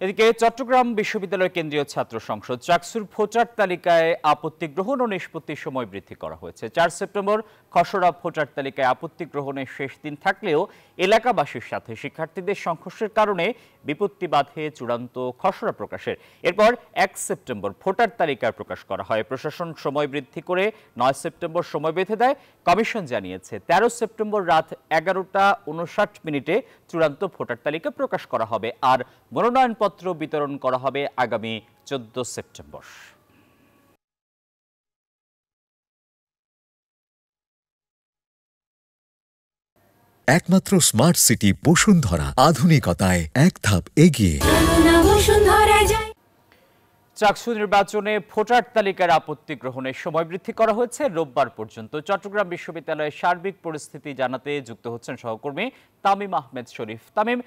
এদিকে চট্টগ্রাম বিশ্ববিদ্যালয় কেন্দ্রীয় ছাত্র সংসদ চাকসুর ভোটার তালিকায় আপত্তি গ্রহণ ও নিষ্পত্তির সময় বৃদ্ধি করা হয়েছে। 4 সেপ্টেম্বর খসড়া ভোটার তালিকায় আপত্তি গ্রহণের শেষ দিন থাকলেও এলাকাবাসীর সাথে শিক্ষার্থীদের সংঘর্ষের কারণে বিপত্তি বাধে চূড়ান্ত খসড়া প্রকাশের। এরপর 1 সেপ্টেম্বর ভোটার তালিকা প্রকাশ করা হয়। প্রশাসন সময় বৃদ্ধি করে 9 সেপ্টেম্বর সময় বেঁধে দেয়। কমিশন জানিয়েছে 13 সেপ্টেম্বর রাত 11:59 চূড়ান্ত ভোটার তালিকা প্রকাশ করা হবে আর মনোনয়নপত্র বিতরণ করা হবে আগামী 14 সেপ্টেম্বর। একমাত্র স্মার্ট সিটি বসুন্ধরা, আধুনিকতায় এক ধাপ এগিয়ে। চাকসু নির্বাচনে ভোটার তালিকার আপত্তি গ্রহণের সময় বৃদ্ধি করা হয়েছে রোববার পর্যন্ত। চট্টগ্রাম বিশ্ববিদ্যালয়ের সার্বিক পরিস্থিতি জানাতে যুক্ত হচ্ছেন সহকর্মী তামিম আহমেদ শরীফ। তামিম,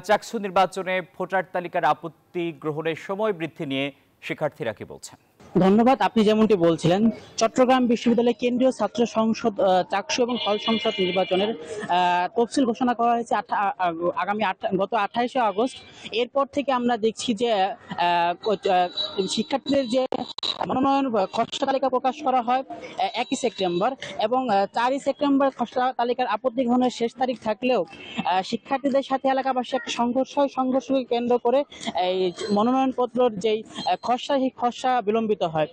চাকসু নির্বাচনে ভোটার তালিকার আপত্তি গ্রহণের সময় বৃদ্ধি নিয়ে শিক্ষার্থীরা কি বলছেন? ধন্যবাদ। আপনি যেমনটি বলছিলেন, চট্টগ্রাম বিশ্ববিদ্যালয়ের কেন্দ্রীয় ছাত্র সংসদ চাকসু এবং হল সংসদ নির্বাচনের তফসিল ঘোষণা করা হয়েছে আগামী গত 28শে আগস্ট। এরপর থেকে আমরা দেখছি যে শিক্ষার্থীদের যে মনোনয়ন খসড়া তালিকা প্রকাশ করা হয় 1 সেপ্টেম্বর এবং 4 সেপ্টেম্বর খসড়া তালিকার আপত্তি গ্রহণের শেষ তারিখ থাকলেও শিক্ষার্থীদের সাথে এলাকাবাসী একটা সংঘর্ষ হয়। সংঘর্ষকে কেন্দ্র করে এই মনোনয়নপত্রের যেই খসড়া, সেই খসড়া বিলম্বিত হয়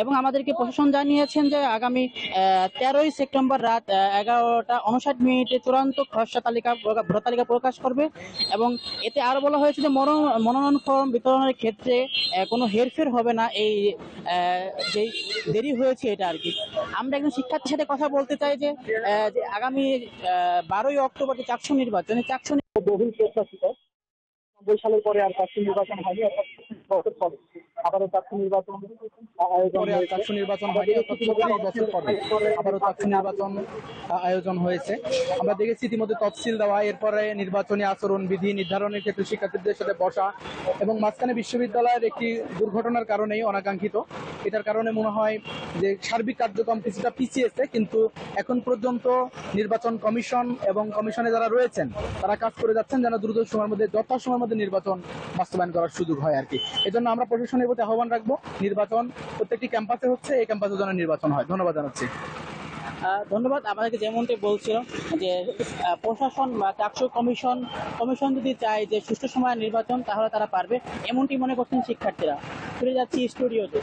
এবং আমাদেরকে প্রশাসন জানিয়েছেন যে আগামী 13 সেপ্টেম্বর রাত 11:59 চূড়ান্ত খসড়া তালিকা ভোটার তালিকা প্রকাশ করবে এবং এতে আরো বলা হয়েছে যে মনোনয়ন ফর্ম বিতরণের ক্ষেত্রে কোনো হেরফের হবে না। এই যে দেরি হয়েছে এটা আর কি। আমরা একজন শিক্ষার্থীর সাথে কথা বলতে চাই যে আগামী 12ই অক্টোবর যে চাকসু নির্বাচনে বহুল প্রত্যাশিত 90 সালের পরে আর চাকসু নির্বাচন হয়নি, আবারও চাকসু নির্বাচন আয়োজন হয়েছে। আমরা দেখেছি ইতিমধ্যে তফসিল দেওয়া, এরপরে নির্বাচনী আচরণ বিধি নির্ধারণের ক্ষেত্রে শিক্ষার্থীদের সাথে বসা এবং মাঝখানে বিশ্ববিদ্যালয়ের একটি দুর্ঘটনার কারণেই অনাকাঙ্ক্ষিত, এটার কারণে মনে হয় যে সার্বিক কার্যক্রম কিছুটা পিছিয়েছে। কিন্তু এখন পর্যন্ত নির্বাচন কমিশন এবং কমিশনে যারা রয়েছেন তারা কাজ করে যাচ্ছেন যেন দ্রুত সময়ের মধ্যে যথাসময়ের মধ্যে নির্বাচন বাস্তবায়ন করার সুযোগ হয় আর কি। এজন্য আমরা প্রশাসনের প্রতি আহ্বান রাখবো, নির্বাচন প্রত্যেকটি ক্যাম্পাসে হচ্ছে, এই ক্যাম্পাসে যেন নির্বাচন হয়। ধন্যবাদ জানাচ্ছি। ধন্যবাদ। আমাদেরকে যেমনটি বলছিল যে প্রশাসন বা চাকসু কমিশন যদি চায় যে সুষ্ঠু সময়ে নির্বাচন, তাহলে তারা পারবে, এমনটি মনে করছেন শিক্ষার্থীরা। ফিরে যাচ্ছি স্টুডিওতে।